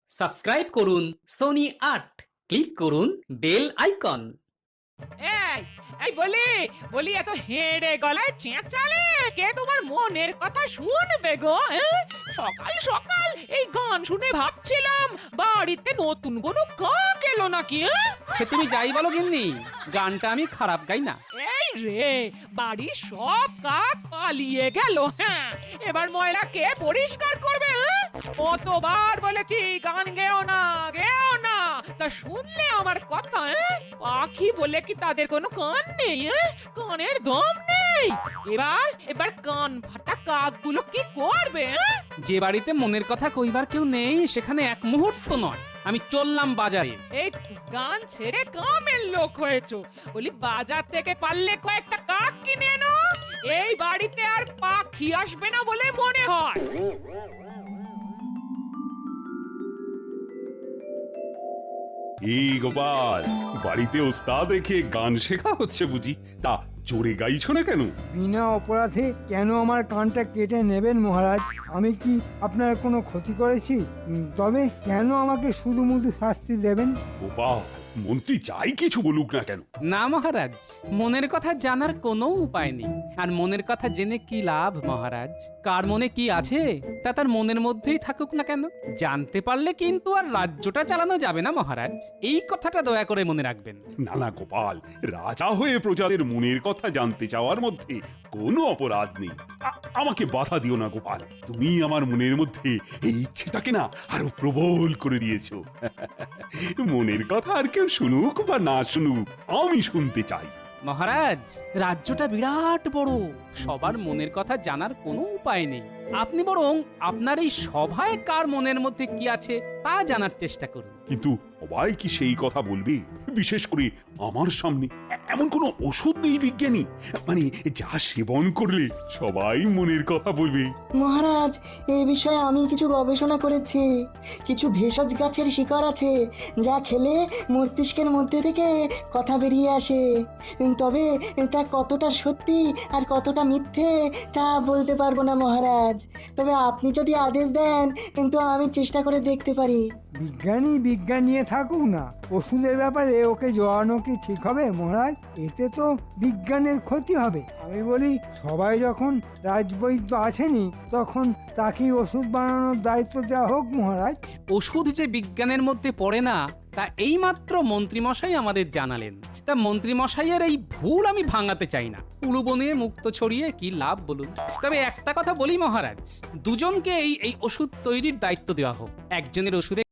Subscribe করুন Sony ৮, click করুন bell icon. এই এই বলি এত হেঁড়ে গলায় চেঁচালে কে তোমার মনের কথা শুনবে গো? সকাল সকাল এই গান শুনে ভাবছিলাম বাড়িতে নতুন কোনো কাক এলো নাকি। সে তুমি যাই বলো গিন্নি, গানটা আমি খারাপ গাই না। এই রে, বাড়ির সব কাক পালিয়ে গেল। হ্যাঁ, এবার ময়লা কে পরিষ্কার করবে? কতবার বলেছি গান গেও না, গেও না, তা শুনলে আমার কথা? পাখি বলে কি তাদের কোনো কান নেই? কানের দম নেই? এবার কান ফাটা কাকগুলো কি করবে? যে বাড়িতে মনের কথা কইবার কেউ নেই সেখানে এক মুহূর্ত নয়, আমি চললাম বাজারে। এই গান ছেড়ে কামের লোক হয়েছো, বলি বাজার থেকে পারলে কয়েকটা কাক কিনে এনো। এই বাড়িতে আর পাখি আসবে না বলে মনে হয়। এই গোপাল, বাড়িতে ওস্তাদ রেখে গান শেখা হচ্ছে বুঝি? তা জোরে গাইছো না কেন? বিনা অপরাধে কেন আমার কানটা কেটে নেবেন মহারাজ? আমি কি আপনার কোনো ক্ষতি করেছি? তবে কেন আমাকে শুধু মুধু শাস্তি দেবেন? গোপাল, মন্ত্রী যাই কিছু বলুক না কেন, না মহারাজ, মনের কথা জানার কোনো উপায় নেই। আর মনের কথা জেনে কি লাভ মহারাজ? কার মনে কি আছে তা তার মনের মধ্যেই থাকুক না কেন, জানতে পারলে কিন্তু আর রাজ্যটা চালানো যাবে না মহারাজ। এই কথাটা দয়া করে মনে রাখবেন। না না গোপাল, রাজা হয়ে প্রজাদের মনের কথা জানতে চাওয়ার মধ্যে কোনো অপরাধ নেই। আমাকে বাধা দিও না গোপাল, তুমি আমার মনের মধ্যে এই ইচ্ছেটাকে না আরো প্রবল করে দিয়েছো। মনের কথা আর কেউ শুনুক বা না শুনুক, আমি শুনতে চাই। মহারাজ, রাজ্যটা বিরাট বড়, সবার মনের কথা জানার কোনো উপায় নেই। আপনি বরং আপনার এই সভায় কার মনের মধ্যে কি আছে তা জানার চেষ্টা করুন। কিন্তু সবাই কি সেই কথা বলবে? বিশেষ করে আমার সামনে এমন কোনো ওষুধ নেই বিজ্ঞানী, মানে যা সেবন করলে সবাই মনের কথা বলবে? মহারাজ, এই বিষয়ে আমি কিছু গবেষণা করেছি। কিছু ভেষজ গাছের শিকড় আছে যা খেলে মস্তিষ্কের মধ্যে থেকে কথা বেরিয়ে আসে। তবে তা কতটা সত্যি আর কতটা মিথ্যে তা বলতে পারবো না মহারাজ। তবে আপনি যদি আদেশ দেন কিন্তু আমি চেষ্টা করে দেখতে পারি। বিজ্ঞানী বিজ্ঞান নিয়ে থাকুক না, ওষুধের ব্যাপারে ওকে জড়ানো কি ঠিক হবে মহারাজ? এতে তো বিজ্ঞানের ক্ষতি হবে। আমি বলি, সবাই যখন রাজবৈদ্য আছেনই তখন তাকেই ওষুধ বানানোর দায়িত্ব দেওয়া হোক মহারাজ। ওষুধ যে বিজ্ঞানের মধ্যে পড়ে না তা এইমাত্র মন্ত্রীমশাই আমাদের জানালেন। তা মন্ত্রীমশাইয়ের এই ভুল আমি ভাঙাতে চাই না। উলুবনে মুক্ত ছড়িয়ে কি লাভ বলুন? তবে একটা কথা বলি মহারাজ, দুজনকে এই ওষুধ তৈরির দায়িত্ব দেওয়া হোক। একজনের ওষুধে